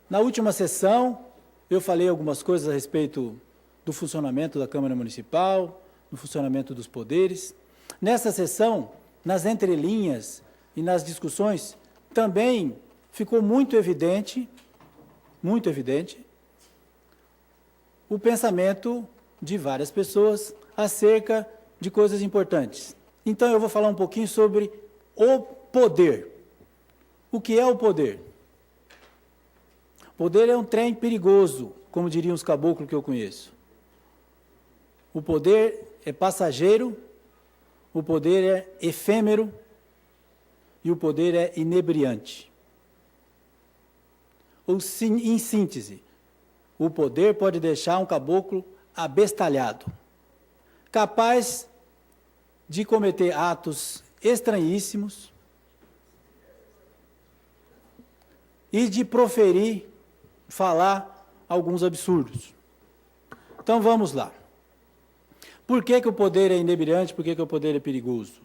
Na última sessão, eu falei algumas coisas a respeito do funcionamento da Câmara Municipal, do funcionamento dos poderes. Nessa sessão, nas entrelinhas e nas discussões, também ficou muito evidente, o pensamento de várias pessoas acerca de coisas importantes. Então, eu vou falar um pouquinho sobre o poder. O que é o poder? O poder é um trem perigoso, como diriam os caboclos que eu conheço. O poder é passageiro, o poder é efêmero e o poder é inebriante. Em síntese, o poder pode deixar um caboclo abestalhado, capaz de cometer atos estranhíssimos e de falar alguns absurdos. Então vamos lá. Por que o poder é inebriante? Por que o poder é perigoso?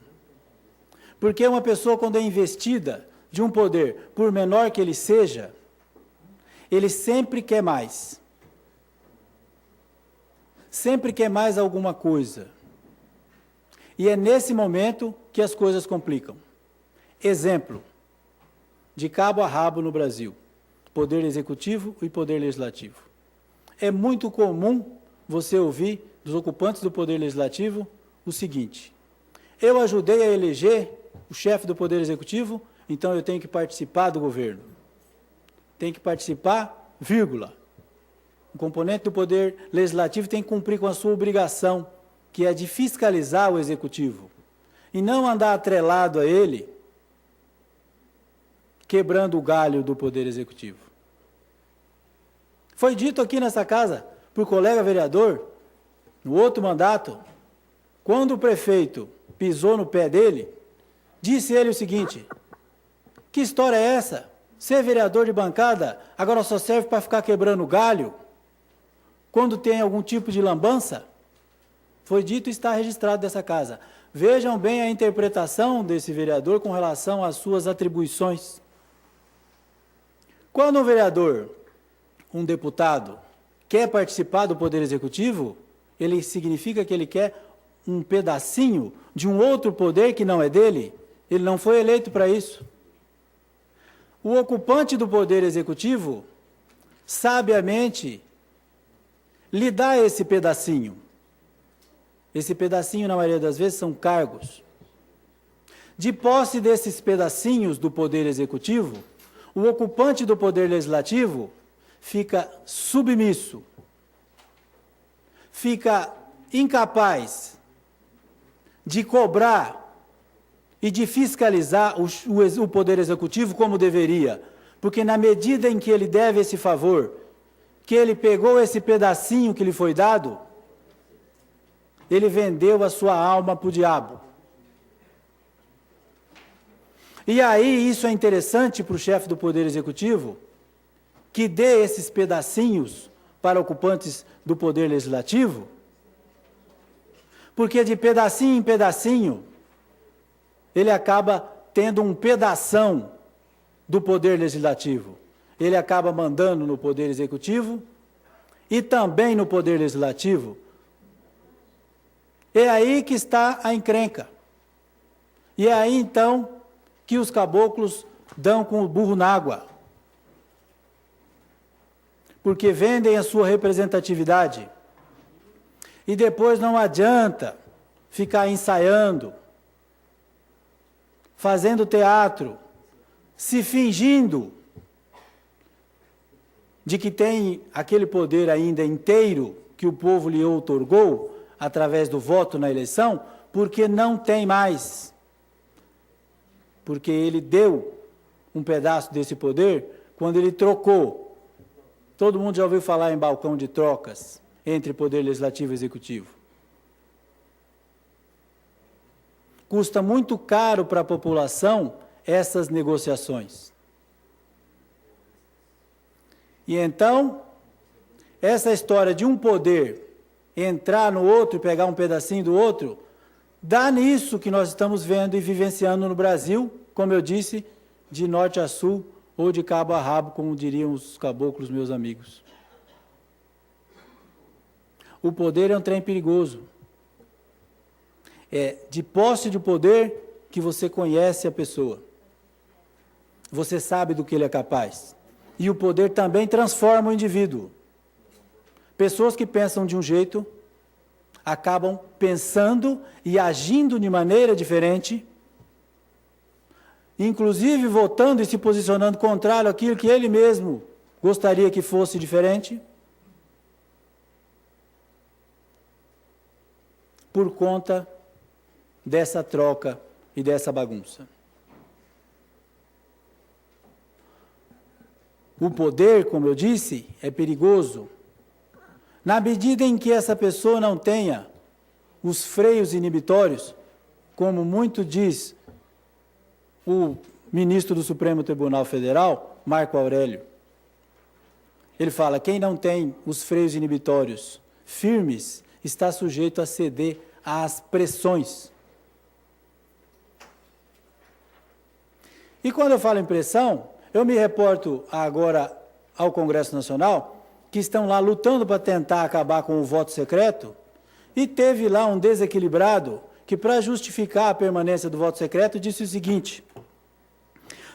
Porque uma pessoa, quando é investida de um poder, por menor que ele seja, ele sempre quer mais. Sempre quer mais alguma coisa. E é nesse momento que as coisas complicam. Exemplo, de cabo a rabo no Brasil, poder executivo e poder legislativo. É muito comum você ouvir dos ocupantes do poder legislativo o seguinte: eu ajudei a eleger o chefe do poder executivo, então eu tenho que participar do governo. Tem que participar, vírgula. O componente do poder legislativo tem que cumprir com a sua obrigação, que é de fiscalizar o executivo, e não andar atrelado a ele, quebrando o galho do poder executivo. Foi dito aqui nessa casa, por colega vereador, no outro mandato, quando o prefeito pisou no pé dele, disse ele o seguinte: que história é essa? Ser vereador de bancada agora só serve para ficar quebrando galho? Quando tem algum tipo de lambança? Foi dito e está registrado dessa casa. Vejam bem a interpretação desse vereador com relação às suas atribuições. Quando um vereador, um deputado, quer participar do Poder Executivo, ele significa que ele quer um pedacinho de um outro poder que não é dele. Ele não foi eleito para isso. O ocupante do Poder Executivo, sabiamente, lhe dá esse pedacinho. Esse pedacinho, na maioria das vezes, são cargos. De posse desses pedacinhos do Poder Executivo, o ocupante do Poder Legislativo fica submisso, fica incapaz de cobrar e de fiscalizar o Poder Executivo como deveria, porque na medida em que ele deve esse favor, que ele pegou esse pedacinho que lhe foi dado, ele vendeu a sua alma para o diabo. E aí isso é interessante para o chefe do Poder Executivo, que dê esses pedacinhos para ocupantes do Poder Legislativo, porque de pedacinho em pedacinho, ele acaba tendo um pedação do Poder Legislativo. Ele acaba mandando no Poder Executivo e também no Poder Legislativo. É aí que está a encrenca. E é aí, então, que os caboclos dão com o burro na água. Porque vendem a sua representatividade. E depois não adianta ficar ensaiando, fazendo teatro, se fingindo de que tem aquele poder ainda inteiro que o povo lhe outorgou através do voto na eleição, porque não tem mais. Porque ele deu um pedaço desse poder quando ele trocou. Todo mundo já ouviu falar em balcão de trocas entre poder legislativo e executivo. Custa muito caro para a população essas negociações. E então, essa história de um poder entrar no outro e pegar um pedacinho do outro, dá nisso que nós estamos vendo e vivenciando no Brasil, como eu disse, de norte a sul, ou de cabo a rabo, como diriam os caboclos, meus amigos. O poder é um trem perigoso. É de posse de poder que você conhece a pessoa. Você sabe do que ele é capaz. E o poder também transforma o indivíduo. Pessoas que pensam de um jeito, acabam pensando e agindo de maneira diferente, inclusive votando e se posicionando contrário àquilo que ele mesmo gostaria que fosse diferente, por conta dessa troca e dessa bagunça. O poder, como eu disse, é perigoso. Na medida em que essa pessoa não tenha os freios inibitórios, como muito diz o ministro do Supremo Tribunal Federal, Marco Aurélio. Ele fala, quem não tem os freios inibitórios firmes, está sujeito a ceder às pressões. E quando eu falo em pressão, eu me reporto agora ao Congresso Nacional, que estão lá lutando para tentar acabar com o voto secreto, e teve lá um desequilibrado que, para justificar a permanência do voto secreto, disse o seguinte: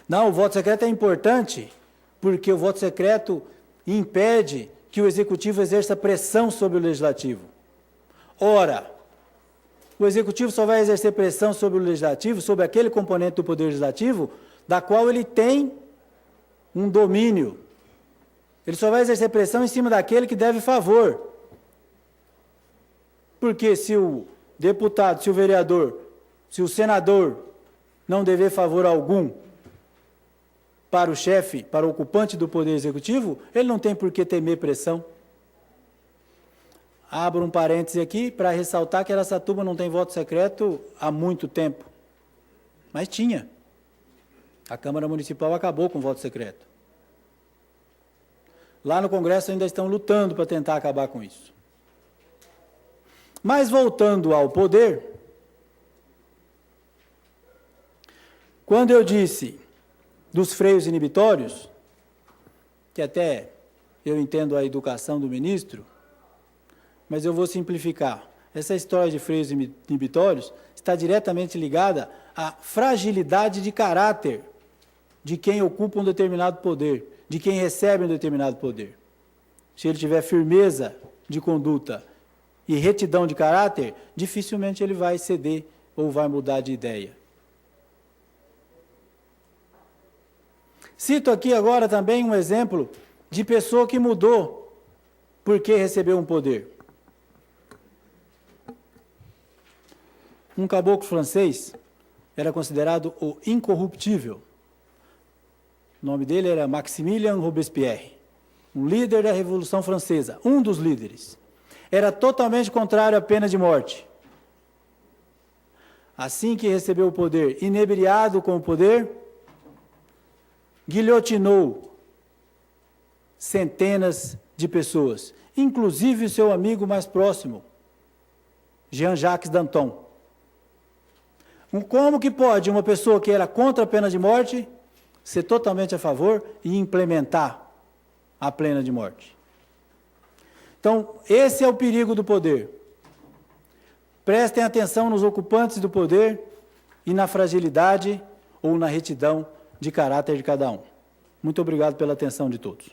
não, o voto secreto é importante, porque o voto secreto impede que o Executivo exerça pressão sobre o Legislativo. Ora, o Executivo só vai exercer pressão sobre o Legislativo, sobre aquele componente do Poder Legislativo, da qual ele tem um domínio. Ele só vai exercer pressão em cima daquele que deve favor. Porque se o deputado, se o vereador, se o senador não dever favor algum para o chefe, para o ocupante do Poder Executivo, ele não tem por que temer pressão. Abro um parêntese aqui para ressaltar que Araçatuba não tem voto secreto há muito tempo. Mas tinha. A Câmara Municipal acabou com o voto secreto. Lá no Congresso ainda estão lutando para tentar acabar com isso. Mas voltando ao poder, quando eu disse dos freios inibitórios, que até eu entendo a educação do ministro, mas eu vou simplificar. Essa história de freios inibitórios está diretamente ligada à fragilidade de caráter de quem ocupa um determinado poder, de quem recebe um determinado poder. Se ele tiver firmeza de conduta e retidão de caráter, dificilmente ele vai ceder ou vai mudar de ideia. Cito aqui agora também um exemplo de pessoa que mudou porque recebeu um poder. Um caboclo francês era considerado o incorruptível. O nome dele era Maximilien Robespierre, um líder da Revolução Francesa, um dos líderes. Era totalmente contrário à pena de morte. Assim que recebeu o poder, inebriado com o poder, guilhotinou centenas de pessoas, inclusive o seu amigo mais próximo, Jean-Jacques Danton. Como que pode uma pessoa que era contra a pena de morte ser totalmente a favor e implementar a pena de morte? Então, esse é o perigo do poder. Prestem atenção nos ocupantes do poder e na fragilidade ou na retidão de caráter de cada um. Muito obrigado pela atenção de todos.